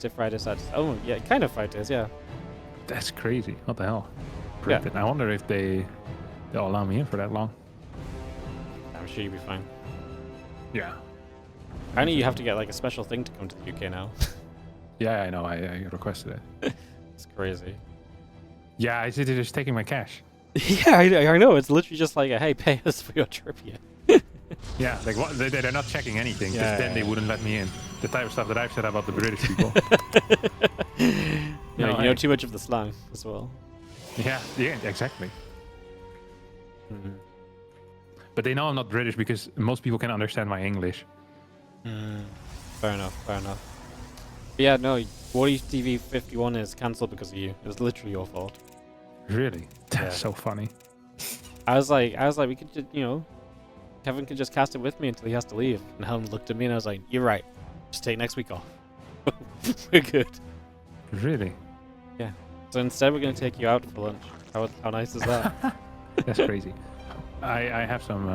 If Friday starts. Oh, yeah, kind of Fridays, yeah. That's crazy. What the hell? Perfect. I wonder if they'll allow me in for that long. I'm sure you'll be fine. Yeah. Apparently you have to get like a special thing to come to the UK now. Yeah, I know. I requested it. It's crazy. Yeah, I see they're just taking my cash. Yeah, I know. It's literally just like, hey, pay us for your trip here. Yeah, like what? They're not checking anything, because then they wouldn't let me in. The type of stuff that I've said about the British people. You know too much of the slang as well. Yeah, exactly. Mm-hmm. But they know I'm not British because most people can understand my English. Fair enough, fair enough. But yeah, no, WardiTV 51 is cancelled because of you. It was literally your fault. Really? That's so funny. I was like, we could just, Kevin could just cast it with me until he has to leave. And Helen looked at me and I was like, you're right. Just take next week off. We're good. Really? Yeah. So instead we're going to take you out for lunch. How nice is that? That's crazy. I have some...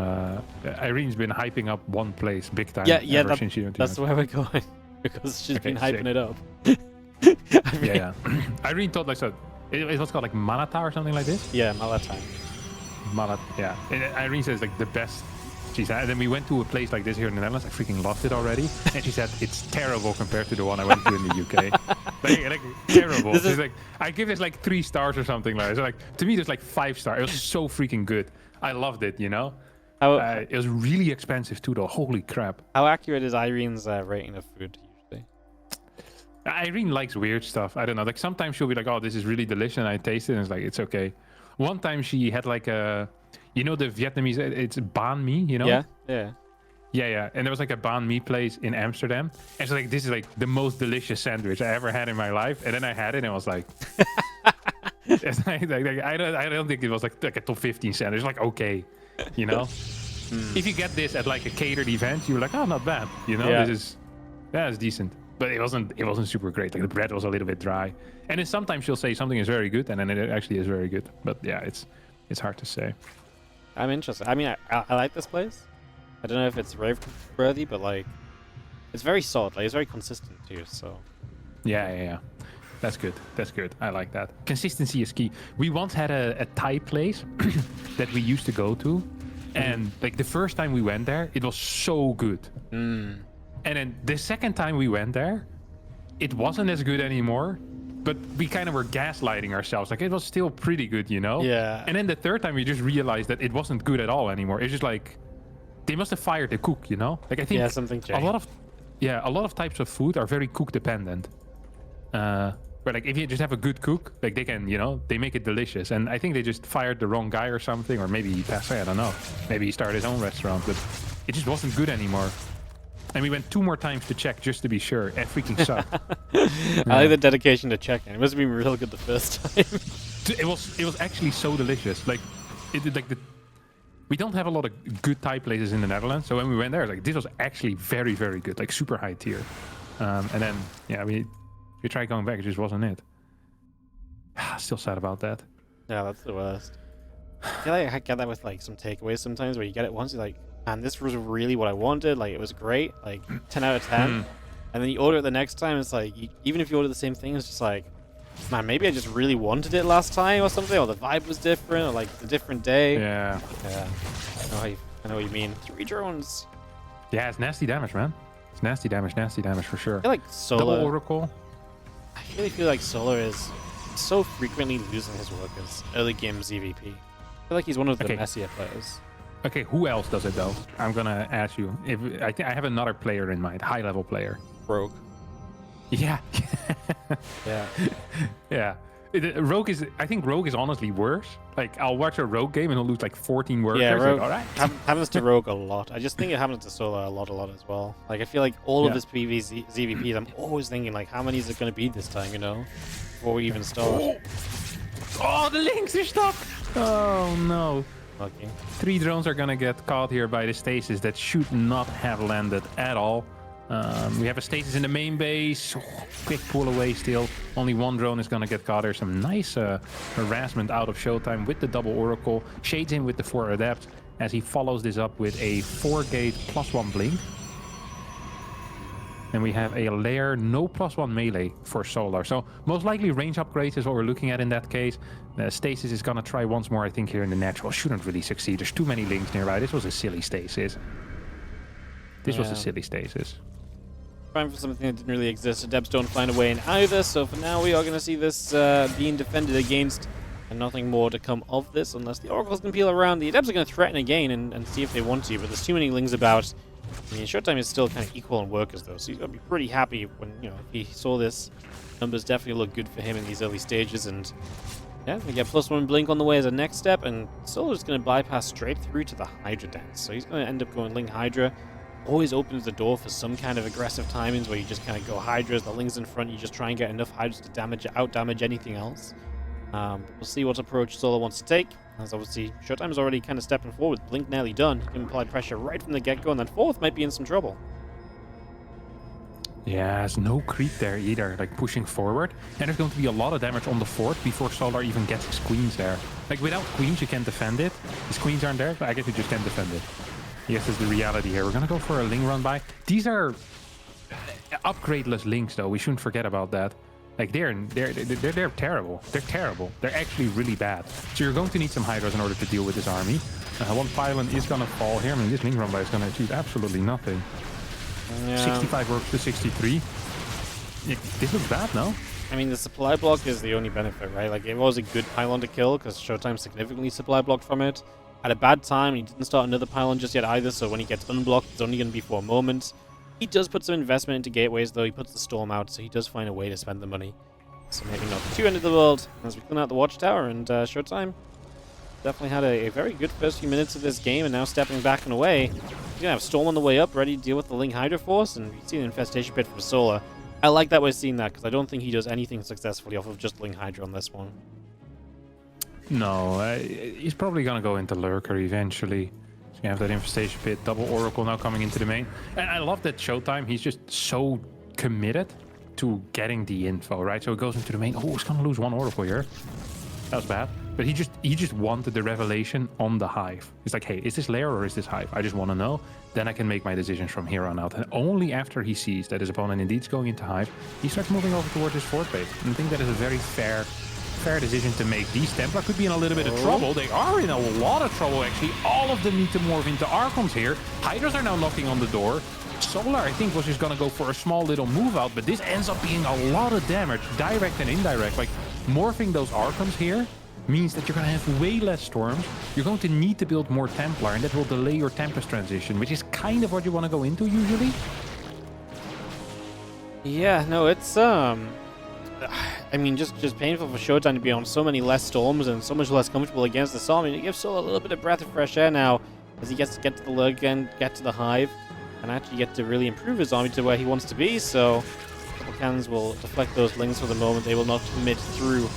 Irene's been hyping up one place big time. Yeah, since you that's where we're going. Because she's been hyping it up. Yeah. Irene thought like so. It was called like Malata or something like this? Yeah, Malata. Yeah. And Irene says like the best she's had. And then we went to a place like this here in the Netherlands. I freaking loved it already. And she said it's terrible compared to the one I went to in the UK. like terrible. She's like, I give it like 3 stars or something like that. So like to me, there's like 5 stars. It was so freaking good. I loved it, It was really expensive too, though. Holy crap. How accurate is Irene's rating of food usually? Irene likes weird stuff. I don't know. Like sometimes she'll be like, "Oh, this is really delicious," and I taste it, and it's like, it's okay. One time she had like a, the Vietnamese, it's banh mi, Yeah. And there was like a banh mi place in Amsterdam, and so like this is like the most delicious sandwich I ever had in my life. And then I had it, and I was like, it's like I don't think it was like a top 15 sandwich. Like okay, If you get this at like a catered event, you're like, oh, not bad. This is decent. But it wasn't super great. Like the bread was a little bit dry. And then sometimes she'll say something is very good, and then it actually is very good. But yeah, it's hard to say. I'm interested. I mean, I like this place. I don't know if it's rave worthy, but like, it's very solid. Like it's very consistent too. So. Yeah. That's good. I like that. Consistency is key. We once had a Thai place that we used to go to, and like the first time we went there, it was so good. And then the second time we went there, it wasn't as good anymore, but we kind of were gaslighting ourselves. Like it was still pretty good, Yeah. And then the third time we just realized that it wasn't good at all anymore. It's just like they must have fired the cook, Like I think something changed. a lot of types of food are very cook dependent. But like if you just have a good cook, like they can, they make it delicious. And I think they just fired the wrong guy or something, or maybe he passed away, I don't know. Maybe he started his own restaurant, but it just wasn't good anymore. And we went 2 more times to check just to be sure. It freaking sucked. I like the dedication to checking. It must have been real good the first time. It was actually so delicious. Like we don't have a lot of good Thai places in the Netherlands. So when we went there, like this was actually very, very good, like super high tier. And then we tried going back, it just wasn't it. Still sad about that. Yeah, that's the worst. I feel like I get that with like some takeaways sometimes where you get it once, you're like, man, this was really what I wanted. Like, it was great. Like, 10 out of 10. And then you order it the next time, it's like, even if you order the same thing, it's just like, man, maybe I just really wanted it last time or something, or the vibe was different, or like a different day. Yeah. I know what you mean. 3 drones. Yeah, it's nasty damage, man. It's nasty damage for sure. I feel like Solar... Double Oracle. I really feel like Solar is so frequently losing his work as early game ZVP. I feel like he's one of the messier players. Okay, who else does it though? I'm gonna ask you. I have another player in mind, high level player. Rogue. Yeah. Yeah. Yeah. I think Rogue is honestly worse. Like I'll watch a Rogue game and he'll lose like 14 workers. Yeah, Rogue like, all right. happens to Rogue a lot. I just think it happens to Solar a lot as well. Like I feel like all of his PvZ ZVPs, I'm always thinking like, how many is it going to be this time? Before we even start. Oh, the links are stuck. Oh no. Okay. 3 drones are gonna get caught here by the stasis that should not have landed at all. We have a stasis in the main base. Quick pull away still. Only 1 drone is gonna get caught. There's some nice harassment out of ShoWTimE with the double Oracle. Shades in with the 4 adapt as he follows this up with a 4 gate +1 blink. And we have a lair, no +1 melee for Solar. So most likely range upgrades is what we're looking at in that case. Stasis is gonna try once more, I think, here in the natural. Shouldn't really succeed. There's too many links nearby. This was a silly Stasis. This was a silly Stasis. Trying for something that didn't really exist. The Debs don't find a way in either, so for now we are going to see this being defended against, and nothing more to come of this unless the Oracles can peel around. The Debs are going to threaten again and see if they want to, but there's too many Lings about. I mean, ShoWTimE is still kind of equal in workers though, so he's going to be pretty happy when, you know, if he saw this. Numbers definitely look good for him in these early stages, and yeah, we get +1 blink on the way as a next step, and Solar's going to bypass straight through to the Hydra dance. So he's going to end up going Ling Hydra. Always opens the door for some kind of aggressive timings where you just kind of go Hydras, the Ling's in front, you just try and get enough Hydras to out-damage anything else. But we'll see what approach Solar wants to take. As obviously, ShoWTimE is already kind of stepping forward. Blink nearly done. He can apply pressure right from the get-go, and then Fourth might be in some trouble. Yeah, there's no creep there either, like pushing forward. And there's going to be a lot of damage on the fort before Solar even gets his queens there. Like without queens, you can't defend it. His queens aren't there, but I guess you just can't defend it. Yes, that's the reality here. We're going to go for a Ling run by. These are upgradeless Lings, though. We shouldn't forget about that. Like, they're terrible. They're terrible. They're actually really bad. So you're going to need some Hydras in order to deal with this army. One pylon is going to fall here. I mean, this Ling run by is going to achieve absolutely nothing. Yeah. 65 works to 63. This looks bad, no? I mean, the supply block is the only benefit, right? Like, it was a good pylon to kill because ShoWTimE significantly supply blocked from it. At a bad time, he didn't start another pylon just yet either, so when he gets unblocked, it's only going to be for a moment. He does put some investment into gateways, though. He puts the storm out, so he does find a way to spend the money. So maybe not too end of the world as we clean out the watchtower, and ShoWTimE definitely had a very good first few minutes of this game, and now stepping back and away. He's going to have Storm on the way up, ready to deal with the Ling Hydra Force, and you see the Infestation Pit from Solar. I like that we're seeing that, because I don't think he does anything successfully off of just Ling Hydra on this one. No, he's probably going to go into Lurker eventually. So you have that Infestation Pit, double Oracle now coming into the main. And I love that ShoWTimE, he's just so committed to getting the info, right? So it goes into the main. Oh, he's going to lose one Oracle here. That was bad. But he just wanted the revelation on the Hive. He's like, hey, is this lair or is this Hive? I just want to know. Then I can make my decisions from here on out. And only after he sees that his opponent indeed is going into Hive, he starts moving over towards his fort base. And I think that is a very fair decision to make. These Templar could be in a little bit of trouble. They are in a lot of trouble, actually. All of them need to morph into Archons here. Hydras are now knocking on the door. Solar, I think, was just going to go for a small little move out, but this ends up being a lot of damage, direct and indirect. Like, morphing those Archons here means that you're going to have way less Storms. You're going to need to build more Templar, and that will delay your Tempest transition, which is kind of what you want to go into usually. Yeah, no, it's I mean, just painful for ShoWTimE to be on so many less Storms and so much less comfortable against the Storm. I mean, it gives Solar a little bit of breath of fresh air now as he gets to get to the Lurk again, get to the Hive, and actually get to really improve his army to where he wants to be. So, a couple cannons will deflect those Lings for the moment. They will not commit through.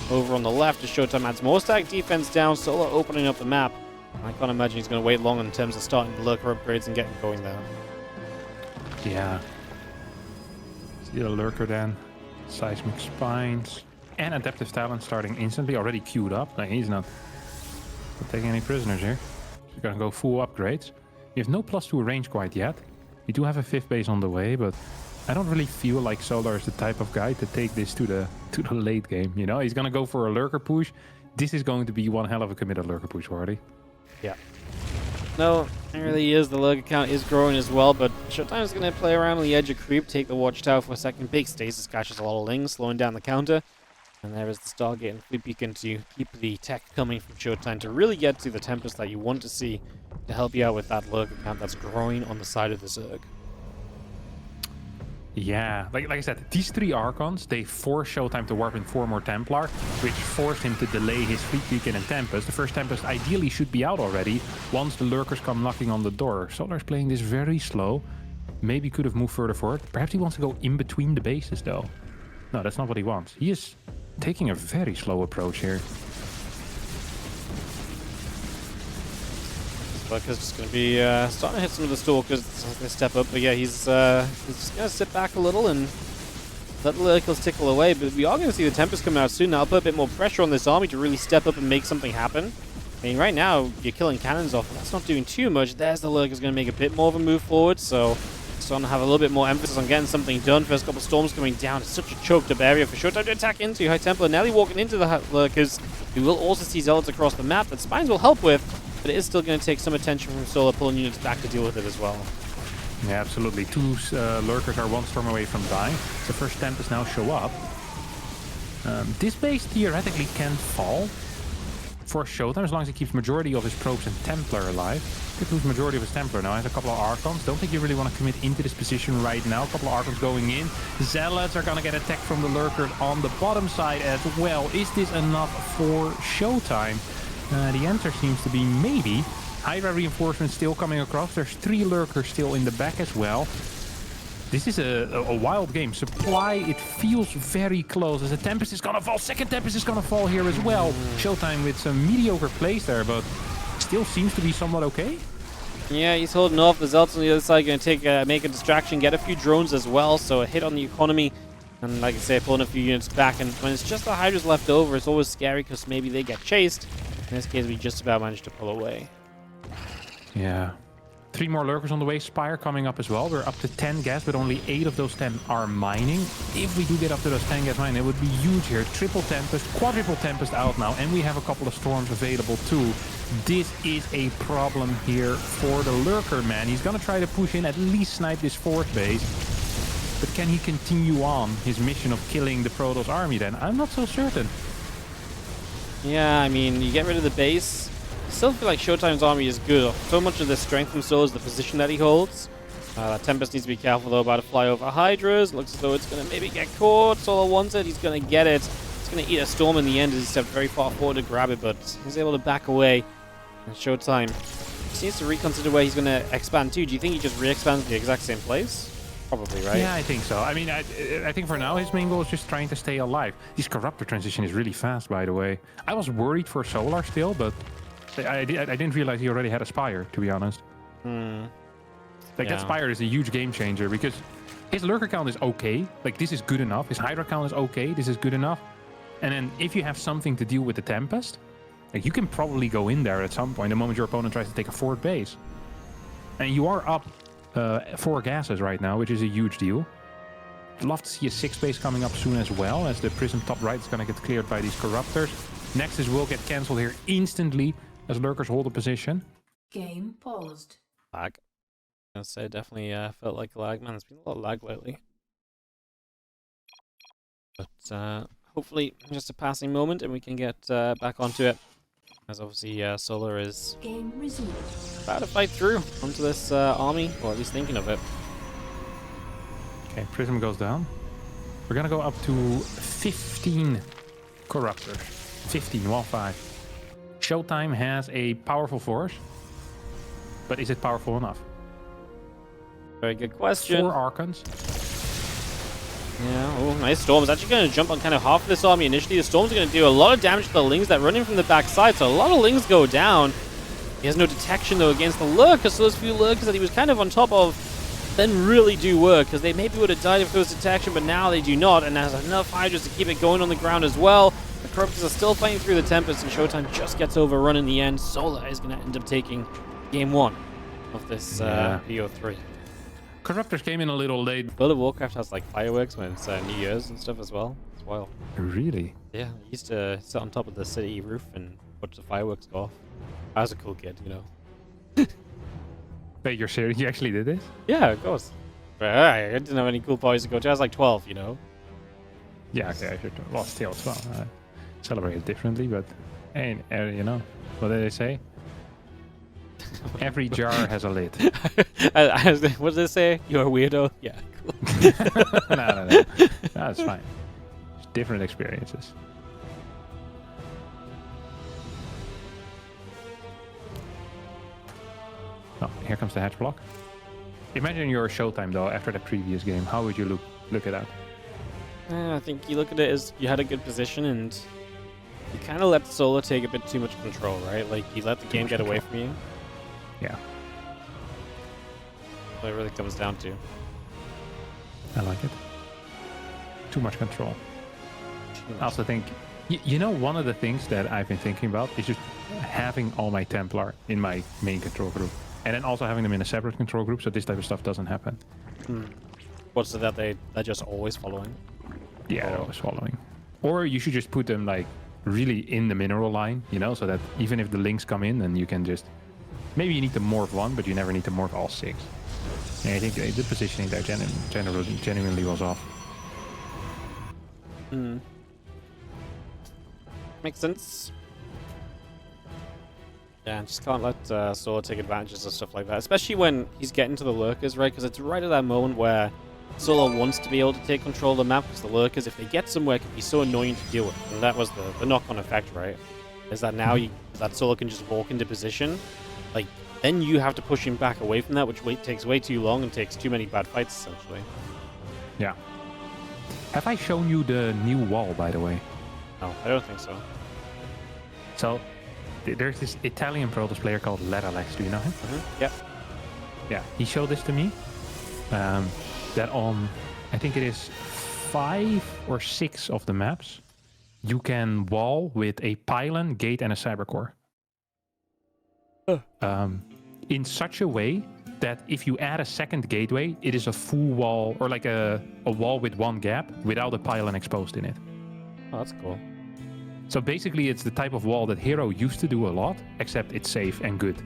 Over on the left as ShoWTimE adds more stack defense down. Solar opening up the map. I can't imagine he's going to wait long in terms of starting the Lurker upgrades and getting going there. Yeah. See the Lurker then. Seismic Spines. And Adaptive Talent starting instantly. Already queued up. Like, he's not taking any prisoners here. He's going to go full upgrades. We have no +2 range quite yet. We do have a 5th base on the way, but I don't really feel like Solar is the type of guy to take this to the late game, you know? He's going to go for a Lurker push. This is going to be one hell of a committed Lurker push, Wardy. Yeah. No, it really is. The Lurker count is growing as well, but ShoWTimE is going to play around on the edge of creep, take the watchtower for a second. Big stasis catches a lot of Lings, slowing down the counter. And there is the Stargate and Fleet Beacon to keep the tech coming from ShoWTimE to really get to the Tempest that you want to see to help you out with that Lurker count that's growing on the side of the Zerg. Yeah, like I said, these 3 Archons, they force ShoWTimE to warp in 4 more Templar, which forced him to delay his Fleet Beacon and Tempest. The first Tempest ideally should be out already once the Lurkers come knocking on the door. Solar's playing this very slow. Maybe could have moved further forward. Perhaps he wants to go in between the bases, though. No, that's not what he wants. He is taking a very slow approach here. Lurker's just going to be starting to hit some of the Stalkers as they step up. But yeah, he's just going to sit back a little and let the Lurkers tickle away. But we are going to see the Tempest come out soon. That'll put a bit more pressure on this army to really step up and make something happen. I mean, right now, you're killing cannons off, but that's not doing too much. There's the Lurker's going to make a bit more of a move forward. So starting to have a little bit more emphasis on getting something done. First couple storms coming down. It's such a choked up area for ShoWTimE to attack into. High Templar nearly walking into the lurkers. We will also see zealots across the map that Spines will help with, but it is still going to take some attention from Solar pulling units back to deal with it as well. Yeah, absolutely. 2 lurkers are 1 storm away from dying. The first Tempest now show up. This base theoretically can fall for ShoWTimE as long as he keeps majority of his probes and Templar alive. Could lose majority of his Templar now. Has a couple of Archons. Don't think you really want to commit into this position right now. A couple of Archons going in. Zealots are going to get attacked from the lurkers on the bottom side as well. Is this enough for ShoWTimE? The answer seems to be maybe. Hydra reinforcements still coming across. There's 3 lurkers still in the back as well. This is a wild game. Supply, it feels very close. As a Tempest is gonna fall. Second Tempest is gonna fall here as well. ShoWTimE with some mediocre plays there, but still seems to be somewhat okay. Yeah, he's holding off. The Zealots on the other side going to take make a distraction, get a few drones as well. So a hit on the economy. And like I say, pulling a few units back. And when it's just the Hydras left over, it's always scary because maybe they get chased. In this case, we just about managed to pull away. Yeah. 3 more lurkers on the way. Spire coming up as well. We're up to 10 gas, but only 8 of those 10 are mining. If we do get up to those 10 gas mining, it would be huge here. Triple Tempest, quadruple Tempest out now, and we have a couple of storms available too. This is a problem here for the lurker, man. He's gonna try to push in, at least snipe this 4th base. But can he continue on his mission of killing the Protoss army then? I'm not so certain. Yeah, I mean, you get rid of the base. I still feel like ShoWTimE's army is good. So much of the strength from Soul is the position that he holds. Tempest needs to be careful though about to fly over Hydras. Looks as though it's going to maybe get caught. Solar wants it. He's going to get it. He's going to eat a storm in the end as he stepped very far forward to grab it, but he's able to back away. And ShoWTimE just needs to reconsider where he's going to expand to. Do you think he just re-expands the exact same place? Probably, right? Yeah, I think so. I mean, I think for now his main goal is just trying to stay alive. This Corruptor transition is really fast, by the way. I was worried for Solar still, but I didn't realize he already had a Spire, to be honest. That Spire is a huge game changer because his lurker count is okay. Like, this is good enough. His Hydra count is okay. This is good enough. And then if you have something to deal with the Tempest, like, you can probably go in there at some point the moment your opponent tries to take a 4th base. And you are up 4 gases right now, which is a huge deal. I'd love to see a 6th base coming up soon as well, as the Prism top right is going to get cleared by these Corruptors. Nexus will get cancelled here instantly as lurkers hold a position. Game paused. Lag. I was gonna say, definitely felt like lag. Man, there's been a lot of lag lately. But hopefully just a passing moment and we can get back onto it. As obviously Solar is Game resumed. about to fight through onto this army, or at least thinking of it. Okay, Prism goes down. We're gonna go up to 15 Corruptors. 15, 1-5. ShoWTimE has a powerful force, but is it powerful enough? Very good question. 4 Archons. Yeah, oh, nice Storm. Is actually going to jump on kind of half of this army initially. The Storm's going to do a lot of damage to the Lings that run in from the backside, so a lot of Lings go down. He has no detection, though, against the Lurkers, so those few Lurkers that he was kind of on top of then really do work, because they maybe would have died if there was detection, but now they do not, and there's enough Hydras to keep it going on the ground as well. The Corruptors are still fighting through the Tempest, and ShoWTimE just gets overrun in the end. Solar is going to end up taking game 1 of this BO3. Corruptors came in a little late. World of Warcraft has like fireworks when it's New Year's and stuff as well. It's wild. Really? Yeah, I used to sit on top of the city roof and watch the fireworks go off. I was a cool kid, you know. Wait, you're serious? You actually did this? Yeah, of course. But I didn't have any cool parties to go to. I was like 12, you know. Yeah, okay. Well, still, it's fun. I celebrate it differently, but hey, you know, what did they say? Every jar has a lid. What did they say? You're a weirdo? Yeah, cool. No. That's fine. It's different experiences. Oh, here comes the hatch block. Imagine you're ShoWTimE though, after the previous game. How would you look at that? I think you look at it as you had a good position and you kind of let Solar take a bit too much control, right? Like, you let the game get away from you. Yeah. What it really comes down to. I like it. Too much control. I also think, you know, one of the things that I've been thinking about is just having all my Templar in my main control group. And then also having them in a separate control group so this type of stuff doesn't happen. What's it that they're just always following? Yeah, they're always following. Or you should just put them like really in the mineral line, you know, so that even if the links come in, then you can just... Maybe you need to morph one, but you never need to morph all 6. Yeah, I think the positioning there genuinely was off. Makes sense. Yeah, just can't let Solar take advantages of stuff like that, especially when he's getting to the lurkers, right? Because it's right at that moment where Solar wants to be able to take control of the map, because the lurkers, if they get somewhere, can be so annoying to deal with. And that was the knock-on effect, right? Is that now that Solar can just walk into position, like, then you have to push him back away from that, which takes way too long and takes too many bad fights, essentially. Yeah. Have I shown you the new wall, by the way? No, I don't think so. So, there's this Italian Protoss player called Leralex. Do you know him? Yep. Yeah, he showed this to me. That on, I think it is 5 or 6 of the maps, you can wall with a pylon, gate, and a cybercore. In such a way that if you add a second gateway, it is a full wall, or like a wall with one gap without a pylon exposed in it. Oh, that's cool. So basically, it's the type of wall that Hero used to do a lot, except it's safe and good.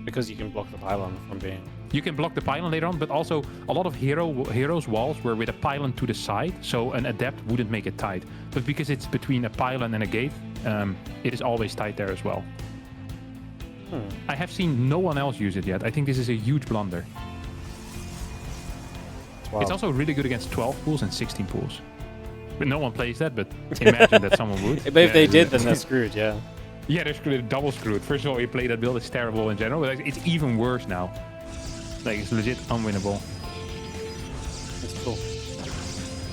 Because you can block the pylon from being... You can block the pylon later on, but also a lot of Heroes' walls were with a pylon to the side, so an adept wouldn't make it tight. But because it's between a pylon and a gate, it is always tight there as well. I have seen no one else use it yet. I think this is a huge blunder. Wow. It's also really good against 12 pools and 16 pools. But no one plays that, but imagine that someone would. But if they did, then they're screwed, yeah. Yeah, they're screwed, double screwed. First of all, you play that build, it's terrible in general, but it's even worse now. Like, it's legit unwinnable. It's cool.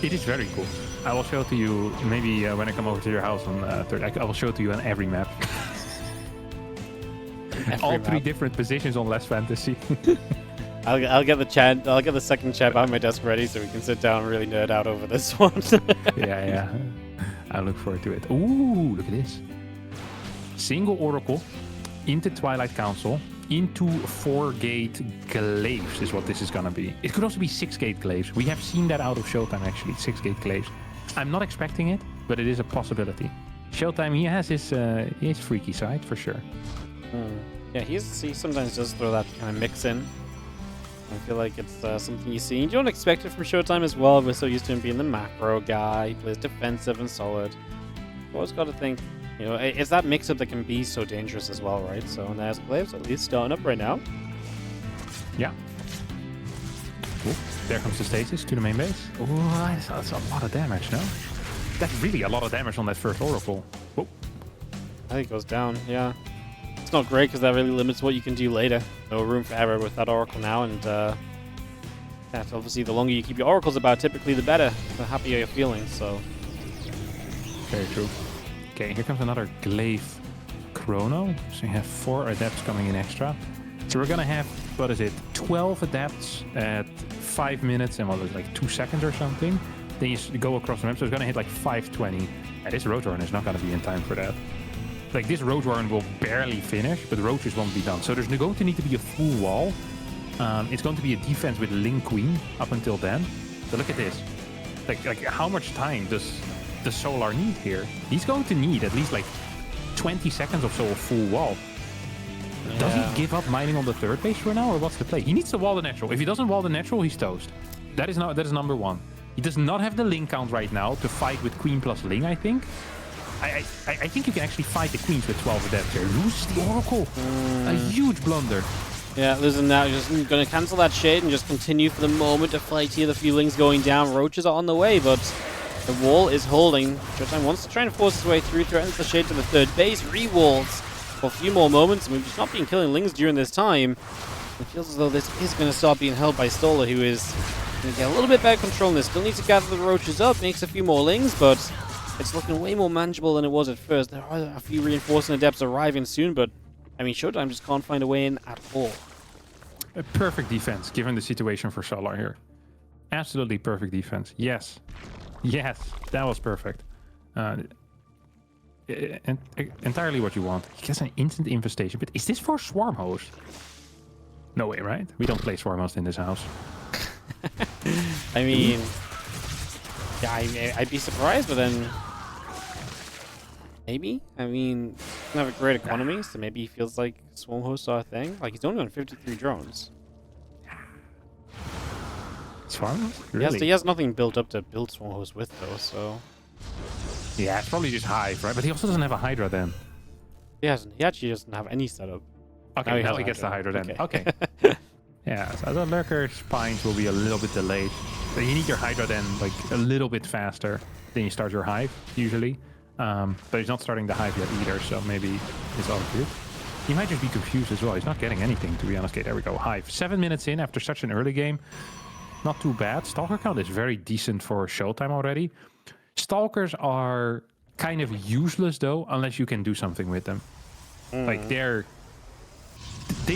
It is very cool. I will show it to you, maybe when I come over to your house on third. I will show it to you on every map. All 3 different positions on Less Fantasy. I'll get the chat. I'll get the second chat behind my desk ready so we can sit down and really nerd out over this one. yeah. I look forward to it. Ooh, look at this. Single Oracle into Twilight Council into 4-gate glaives is what this is gonna be. It could also be 6-gate glaives. We have seen that out of ShoWTimE actually. 6-gate glaives. I'm not expecting it, but it is a possibility. ShoWTimE, he has his freaky side for sure. Yeah, he sometimes does throw that kind of mix in. I feel like it's something you see. You don't expect it from ShoWTimE as well. We're so used to him being the macro guy. He plays defensive and solid. You've always got to think, you know, it's that mix-up that can be so dangerous as well, right? So there's Glaives at least starting up right now. Yeah. Ooh, there comes the stasis to the main base. Oh, that's a lot of damage, no? That's really a lot of damage on that first Oracle. Whoa. I think it goes down, yeah. It's not great because that really limits what you can do later. No room for error with that Oracle now, and yeah, obviously the longer you keep your Oracles about, typically the better, the happier you're feeling, so... Very true. Okay, here comes another Glaive Chrono. So you have 4 adepts coming in extra. So we're gonna have, what is it, 12 adepts at 5 minutes and what was it, like 2 seconds or something? Then you go across the map, so it's gonna hit like 5:20. And this Roach Warren is not gonna be in time for that. Like, this Roach Warren will barely finish, but the Roaches won't be done. So there's going to need to be a full wall. It's going to be a defense with Ling Queen up until then. So look at this. Like how much time does the Solar need here? He's going to need at least like 20 seconds or so of full wall. Yeah. Does he give up mining on the third base for now, or what's the play? He needs to wall the natural. If he doesn't wall the natural, he's toast. That is number 1. He does not have the Ling count right now to fight with Queen plus Ling, I think. I think you can actually fight the Queens with 12 adepts here. Lose the Oracle. A huge blunder. Yeah, losing that. Just going to cancel that Shade and just continue for the moment to fight here. The feelings going down. Roaches are on the way, but the wall is holding. ShoWTimE wants to try and force his way through. Threatens the Shade to the third base. Re-walls for a few more moments. And we've just not been killing Lings during this time. It feels as though this is going to start being held by Stoller, who is going to get a little bit better control in this. Still needs to gather the Roaches up. Makes a few more Lings, but... it's looking way more manageable than it was at first. There are a few reinforcing adepts arriving soon, but I mean, ShoWTimE just can't find a way in at all. A perfect defense, given the situation for Solar here. Absolutely perfect defense. Yes. Yes, that was perfect. Entirely what you want. He gets an instant infestation, but is this for Swarm Host? No way, right? We don't play Swarm Host in this house. I mean, yeah, I'd be surprised, but then maybe. I mean, he doesn't have a great economy, so maybe he feels like swarm hosts are a thing. Like, he's only on 53 drones. Swarm hosts? Really? He has nothing built up to build swarm hosts with, though, so... Yeah, it's probably just Hive, right? But he also doesn't have a Hydra then. He actually doesn't have any setup. Okay, now he gets the Hydra then. Okay. Yeah, so the Lurker spines will be a little bit delayed. But you need your Hydra then like a little bit faster than you start your Hive, usually. But he's not starting the Hive yet either, so maybe it's all good. He might just be confused as well. He's not getting anything, to be honest. Okay, there we go. Hive. 7 minutes in after such an early game. Not too bad. Stalker count is very decent for ShoWTimE already. Stalkers are kind of useless though, unless you can do something with them. Like they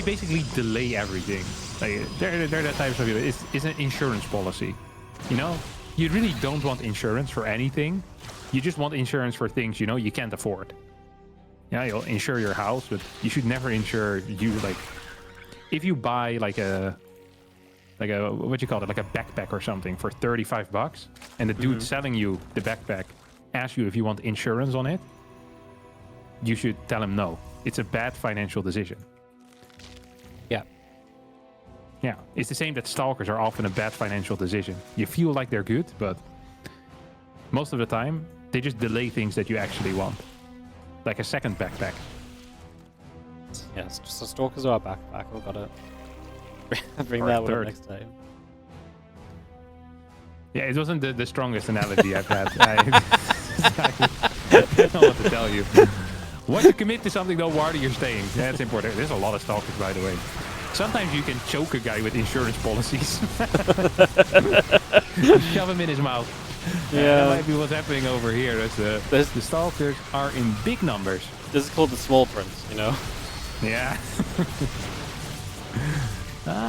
basically delay everything. Like they're that type of people. It's an insurance policy. You know, you really don't want insurance for anything. You just want insurance for things you know you can't afford. Yeah, you'll insure your house, but you should never insure you. Like if you buy like a what you call it, like a backpack or something for $35, and the dude selling you the backpack asks you if you want insurance on it, you should tell him no. It's a bad financial decision. Yeah, it's the same that stalkers are often a bad financial decision. You feel like they're good, but most of the time they just delay things that you actually want, like a second backpack. Yes, just a stalkers or a backpack. We got it. Bring Or that one third. next time. Yeah, it wasn't the strongest analogy I've had. I don't know what to tell you. Once you commit to something, though, Wardy, you're staying. That's important. There's a lot of stalkers, by the way. Sometimes you can choke a guy with insurance policies. Shove him in his mouth. Yeah. That might be what's happening over here. The stalkers are in big numbers. This is called the small print, you know? Yeah.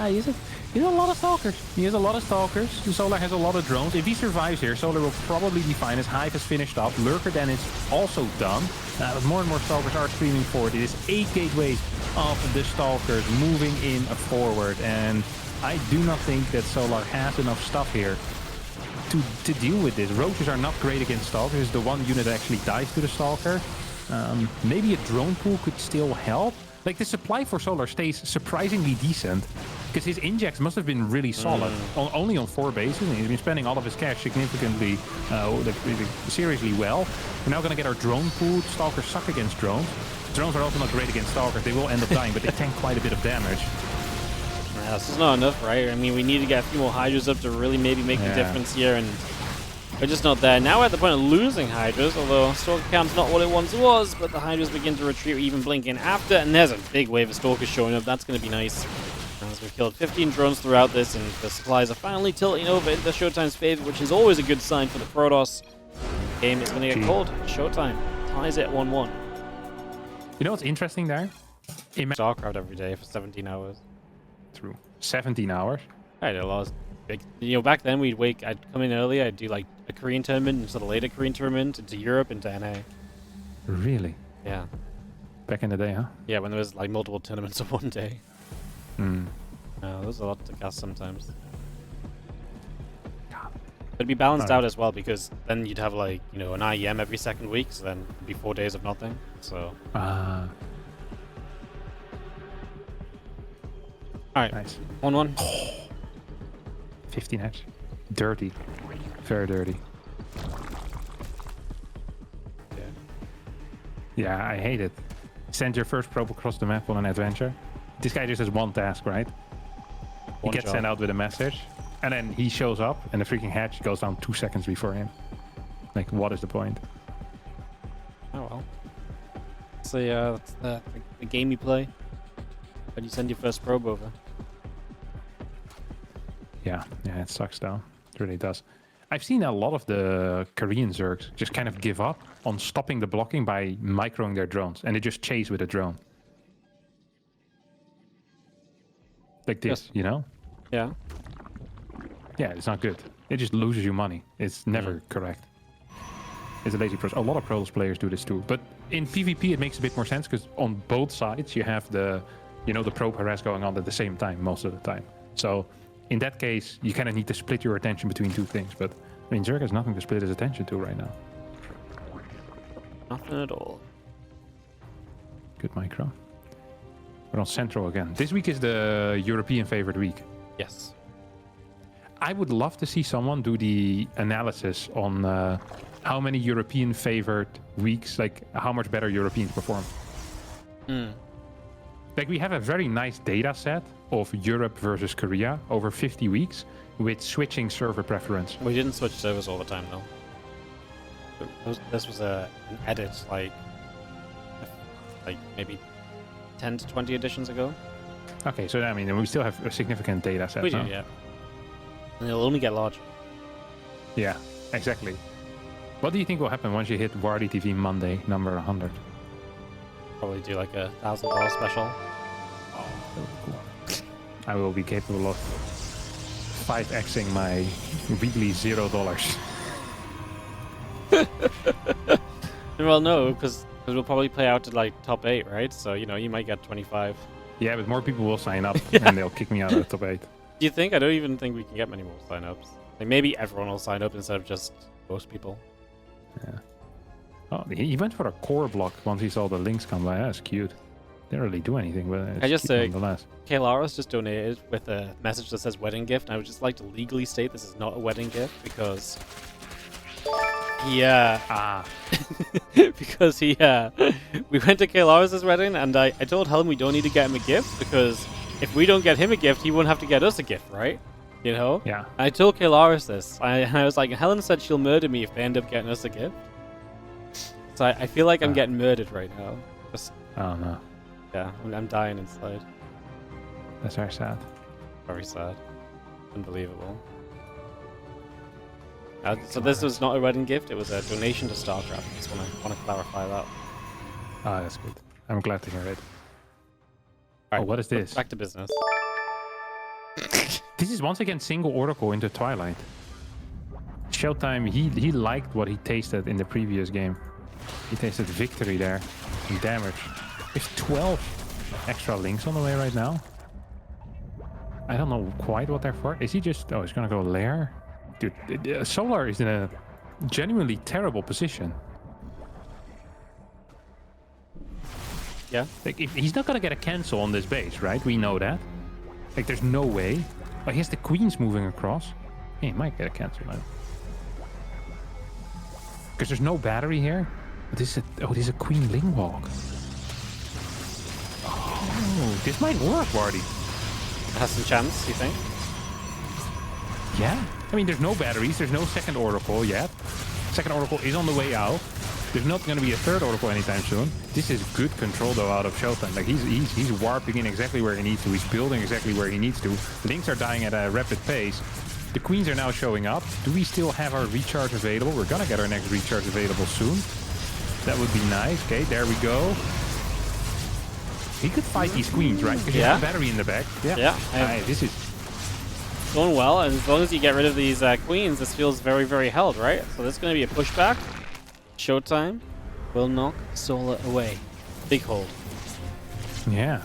He has a lot of stalkers. He has a lot of stalkers. Solar has a lot of drones. If he survives here, Solar will probably be fine. His Hive is finished up. Lurker then is also done. But more and more stalkers are streaming forward. It is 8 gateways of the stalkers moving in forward. And I do not think that Solar has enough stuff here to deal with this. Roaches are not great against stalkers. It's the one unit that actually dies to the stalker. Maybe a drone pool could still help. Like, the supply for Solar stays surprisingly decent, because his injects must have been really solid. Only on 4 bases, and he's been spending all of his cash significantly, seriously well. We're now going to get our drone pool. Stalkers suck against drones. Drones are also not great against stalkers. They will end up dying, but they tank quite a bit of damage. Yeah, this is not enough, right? I mean, we need to get a few more Hydras up to really maybe make the difference here, and we're just not there. Now we're at the point of losing Hydras, although Stalker count's not what it once was, but the Hydras begin to retreat, even blinking after, and there's a big wave of Stalkers showing up. That's going to be nice. As we've killed 15 drones throughout this, and the supplies are finally tilting over into ShoWTimE's favor, which is always a good sign for the Protoss. The game is going to get cold. ShoWTimE ties it 1-1. You know what's interesting there? StarCraft every day for 17 hours. Through 17 hours. I had a lot of big, back then I'd come in early, I'd do like a Korean tournament instead of later Korean tournament into Europe, into NA. Really? Yeah. Back in the day, huh? Yeah, when there was like multiple tournaments in one day. There's a lot to cast sometimes. But it'd be balanced out as well, because then you'd have like, an IEM every second week, so then it'd be 4 days of nothing. So. Alright. Nice. 1-1. 15 edge. Dirty. Very dirty. Yeah, I hate it. Send your first probe across the map on an adventure. This guy just has one task, right? He gets sent out with a message, and then he shows up, and the freaking hatch goes down 2 seconds before him. Like, what is the point? Oh well. So yeah, that's the game you play. How do you send your first probe over? Yeah, it sucks though. It really does. I've seen a lot of the Korean Zergs just kind of give up on stopping the blocking by microing their drones, and they just chase with a drone. Like this, Yeah. Yeah, it's not good. It just loses you money. It's never correct. It's a lazy approach. A lot of Protoss players do this too. But in PvP, it makes a bit more sense, because on both sides, you have the probe harass going on at the same time most of the time. So in that case, you kind of need to split your attention between two things. But I mean, Zerg has nothing to split his attention to right now. Nothing at all. Good micro. We're on Central again. This week is the European favored week. Yes. I would love to see someone do the analysis on how many European favored weeks, like how much better Europeans perform. Like we have a very nice data set of Europe versus Korea over 50 weeks with switching server preference. We didn't switch servers all the time though. This was an edit like maybe 10 to 20 editions ago. Okay, so I mean, we still have a significant data set. We do, yeah. And it'll only get larger. Yeah, exactly. What do you think will happen once you hit WardiTV Monday number 100? Probably do like a $1,000 special. Oh, that would be cool. I will be capable of 5xing my weekly $0. Well, no, because we'll probably play out to like top 8, right? So, you know, you might get 25. Yeah, but more people will sign up and they'll kick me out of the top 8. Do you think? I don't even think we can get many more sign-ups. Like maybe everyone will sign up instead of just most people. Yeah. Oh, he went for a core block once he saw the links come by. That's cute. Didn't really do anything, but it's I just cute nonetheless. Kalaris just donated with a message that says wedding gift. And I would just like to legally state this is not a wedding gift because because we went to Kalaris' wedding and I told Helen we don't need to get him a gift because if we don't get him a gift, he won't have to get us a gift, right? You know? Yeah. And I told Kalaris this. I was like, Helen said she'll murder me if they end up getting us a gift. So I feel like I'm getting murdered right now. Just, oh no. Yeah, I'm dying inside. That's very sad. Very sad. Unbelievable. So this was not a wedding gift, it was a donation to StarCraft. I just want to clarify that. Ah, that's good. I'm glad to hear it. All right, oh, what is this? Back to business. This is once again single Oracle into Twilight. ShoWTimE, he liked what he tasted in the previous game. He tasted victory there and damage. There's 12 extra links on the way right now. I don't know quite what they're for. Is he just... Oh, he's gonna go lair? Dude, Solar is in a genuinely terrible position. Yeah. Like, he's not gonna get a cancel on this base, right? We know that. Like, there's no way. Oh, he has the queens moving across. He might get a cancel now. Because there's no battery here. But this is a queen ling walk. Oh, this might work, Wardy. It has some chance, you think? Yeah. I mean, there's no batteries. There's no second Oracle yet. Second Oracle is on the way out. There's not going to be a third Oracle anytime soon. This is good control, though, out of ShoWTimE. Like, he's warping in exactly where he needs to. He's building exactly where he needs to. Links are dying at a rapid pace. The queens are now showing up. Do we still have our recharge available? We're going to get our next recharge available soon. That would be nice. Okay, there we go. He could fight these queens, right? Because you have a battery in the back. Yeah. This is going well, and as long as you get rid of these queens, this feels very, very held, right? So this is going to be a pushback. ShoWTimE will knock Solar away. Big hold. Yeah.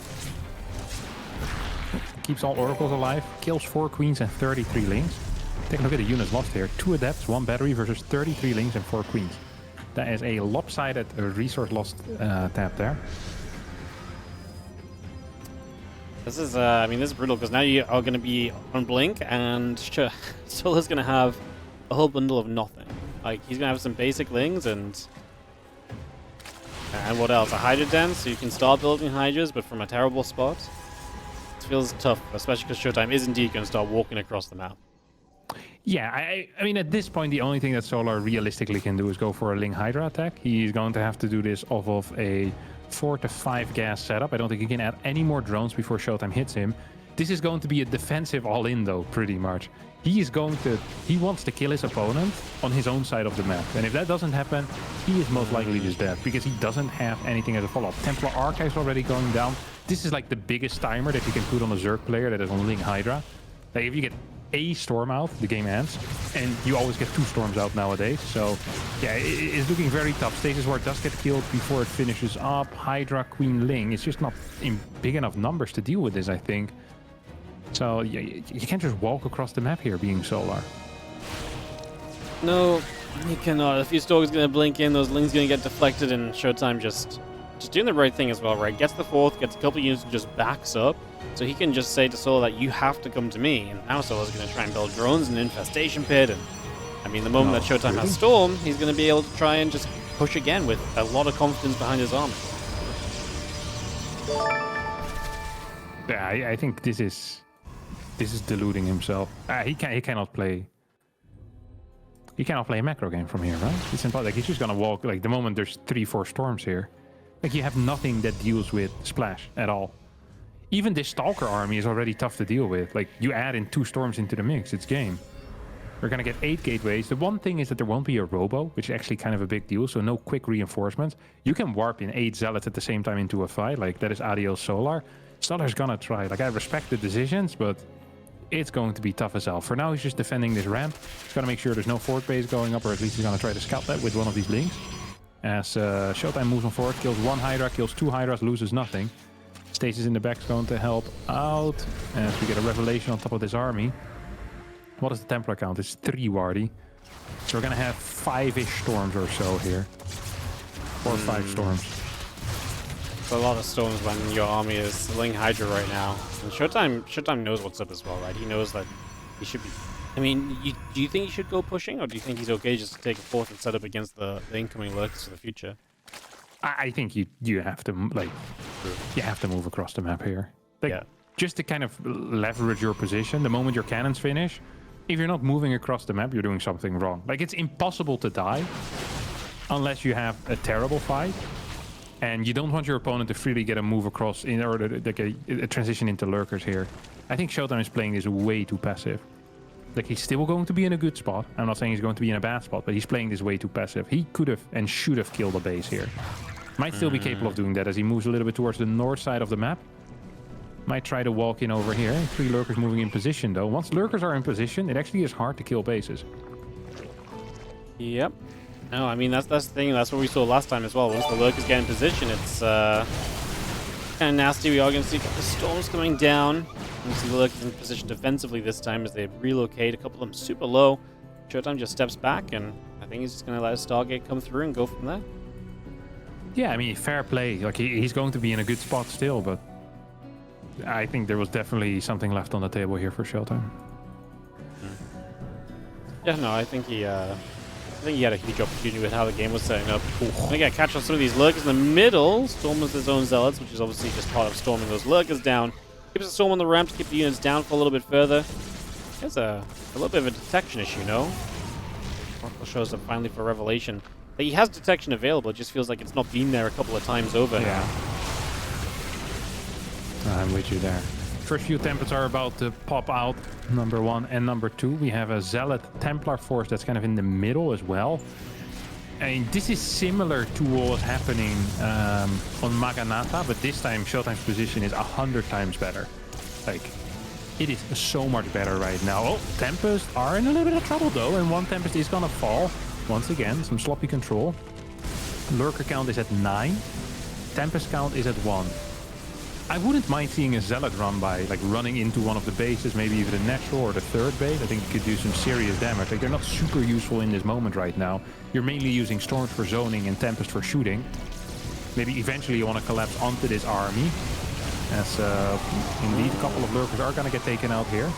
Keeps all oracles alive. Kills 4 queens and 33 links. Take a look at the units lost here. 2 adepts, 1 battery versus 33 links and 4 queens. That is a lopsided resource lost tab there. This is, I mean, this is brutal because now you are going to be on Blink, and Solar's going to have a whole bundle of nothing. Like, he's going to have some basic lings and what else? A Hydra Den, so you can start building Hydras, but from a terrible spot. It feels tough, especially because ShoWTimE is indeed going to start walking across the map. Yeah, I mean, at this point, the only thing that Solar realistically can do is go for a Ling Hydra attack. He's going to have to do this off of a 4 to 5 gas setup. I don't think he can add any more drones before ShoWTimE hits him. This is going to be a defensive all-in, though, pretty much. He wants to kill his opponent on his own side of the map. And if that doesn't happen, he is most likely just dead, because he doesn't have anything as a follow-up. Templar Archive's already going down. This is like the biggest timer that you can put on a Zerg player that is on Ling Hydra. Like, if you get a storm out, the game ends, and you always get 2 storms out nowadays. So yeah, it's looking very tough. Stasis Ward does get killed before it finishes up. Hydra, Queen Ling, it's just not in big enough numbers to deal with this, I think. So you can't just walk across the map here being Solar. No, you cannot. If your Stalker's gonna blink in, those Ling's gonna get deflected, and ShoWTimE just doing the right thing as well, right? Gets the fourth, gets a couple units, and just backs up. So he can just say to Solo that you have to come to me. And now Solo's gonna try and build drones and infestation pit. And I mean, the moment that ShoWTimE has Storm, he's gonna be able to try and just push again with a lot of confidence behind his army. Yeah, I think this is deluding himself. He cannot play. He cannot play a macro game from here, right? It's impossible. Like, he's just gonna walk. Like, the moment there's 3-4 storms here, like, you have nothing that deals with splash at all. Even this Stalker army is already tough to deal with. Like, you add in 2 storms into the mix, it's game. We're gonna get 8 gateways. The one thing is that there won't be a robo, which is actually kind of a big deal. So no quick reinforcements. You can warp in 8 zealots at the same time into a fight. Like, that is adios Solar. Solar's gonna try. Like, I respect the decisions, but it's going to be tough as hell. For now, he's just defending this ramp. He's gonna make sure there's no fort base going up, or at least he's gonna try to scout that with one of these links. As ShoWTimE moves on forward, kills 1 Hydra, kills 2 Hydras, loses nothing. Stasis in the back is going to help out as we get a revelation on top of this army. What is the Templar count? It's 3 Wardy. So we're gonna have 5-ish storms or so here. 4 or 5 storms. It's a lot of storms when your army is Ling Hydra right now. And ShoWTimE knows what's up as well, right? He knows that he should be... I mean, do you think he should go pushing, or do you think he's okay just to take a fourth and set up against the incoming lurks for the future? I think you have to, like, you have to move across the map here. Like, yeah. Just to kind of leverage your position. The moment your cannons finish, if you're not moving across the map, you're doing something wrong. Like, it's impossible to die unless you have a terrible fight. And you don't want your opponent to freely get a move across in order to get a transition into lurkers here. I think ShoWTimE is playing this way too passive. Like, he's still going to be in a good spot. I'm not saying he's going to be in a bad spot, but he's playing this way too passive. He could have and should have killed a base here. Might still be capable of doing that as he moves a little bit towards the north side of the map. Might try to walk in over here. 3 lurkers moving in position, though. Once lurkers are in position, it actually is hard to kill bases. Yep. No, I mean, that's the thing. That's what we saw last time as well. Once the lurkers get in position, it's kind of nasty. We are going to see a couple of storms coming down. We see the lurkers in position defensively this time as they relocate. A couple of them super low. ShoWTimE just steps back, and I think he's just going to let a Stargate come through and go from there. Yeah, I mean, fair play. Like, he's going to be in a good spot still, but I think there was definitely something left on the table here for ShoWTimE. Yeah, no, I think he had a huge opportunity with how the game was setting up. I think I catch on some of these lurkers in the middle. Storm has his own zealots, which is obviously just part of storming those lurkers down. Keeps a storm on the ramp to keep the units down for a little bit further. There's a little bit of a detection issue, no? Oracle shows up finally for revelation. He has detection available, it just feels like it's not been there a couple of times over. Yeah. I'm with you there. First few Templates are about to pop out, number 1 and number 2. We have a Zealot Templar force that's kind of in the middle as well. I mean, this is similar to what was happening on Maganata, but this time ShoWTimE's position is 100 times better. Like, it is so much better right now. Oh, Tempests are in a little bit of trouble though, and 1 Tempest is gonna fall. Once again, some sloppy control. Lurker count is at 9. Tempest count is at 1. I wouldn't mind seeing a Zealot run by, like running into one of the bases, maybe even the natural or the 3rd base. I think it could do some serious damage. Like, they're not super useful in this moment right now. You're mainly using Storms for zoning and Tempest for shooting. Maybe eventually you want to collapse onto this army. As indeed, a couple of lurkers are going to get taken out here.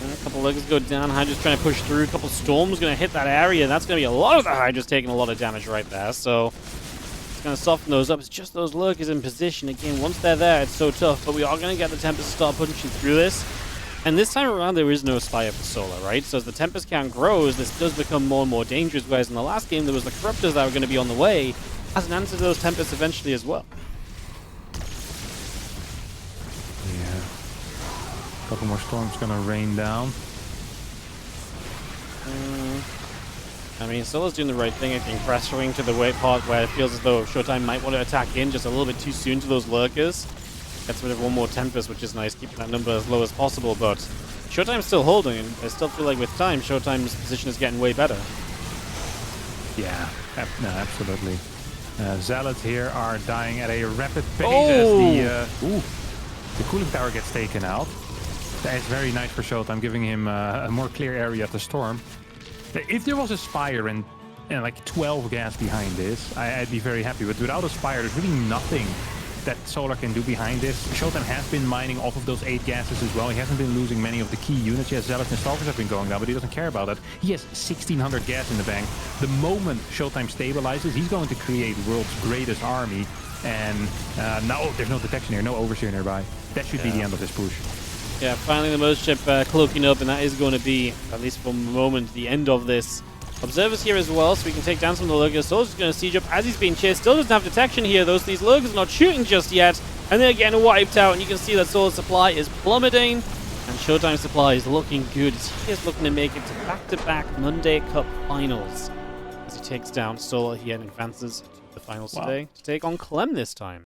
A couple of lurkers go down. Hydra's trying to push through. A couple of storms going to hit that area. And that's going to be a lot of the Hydra's taking a lot of damage right there. So it's going to soften those up. It's just those lurkers in position. Again, once they're there, it's so tough. But we are going to get the Tempest to start pushing through this. And this time around, there is no Spire for Solar, right? So as the Tempest count grows, this does become more and more dangerous. Whereas in the last game, there was the Corruptors that were going to be on the way as an answer to those Tempests eventually as well. A couple more storms gonna rain down. I mean, Solar's doing the right thing, I think, pressuring to the way part where it feels as though ShoWTimE might want to attack in just a little bit too soon to those lurkers. Gets rid of 1 more Tempest, which is nice, keeping that number as low as possible, but ShoWTimE's still holding, and I still feel like with time, ShoWTimE's position is getting way better. Yeah, no, absolutely. Zealots here are dying at a rapid pace as the cooling tower gets taken out. That's very nice for ShoWTimE, giving him a more clear area to storm. If there was a Spire and like 12 gas behind this, I'd be very happy. But without a Spire, there's really nothing that Solar can do behind this. ShoWTimE has been mining off of those 8 gases as well. He hasn't been losing many of the key units. Yes, Zealots and Stalkers have been going down, but he doesn't care about that. He has 1,600 gas in the bank. The moment ShoWTimE stabilizes, he's going to create the world's greatest army. And no, there's no detection here, no Overseer nearby. That should be the end of this push. Yeah, finally the Mothership cloaking up, and that is going to be, at least for the moment, the end of this. Observers here as well, so we can take down some of the Lurkers. Soldier's going to siege up as he's being chased. Still doesn't have detection here, though, so these Lurkers are not shooting just yet. And they're getting wiped out, and you can see that Solar's supply is plummeting. And ShoWTime's supply is looking good. He is looking to make it to back-to-back Monday Cup finals. As he takes down Solar here and advances to the finals today to take on Clem this time.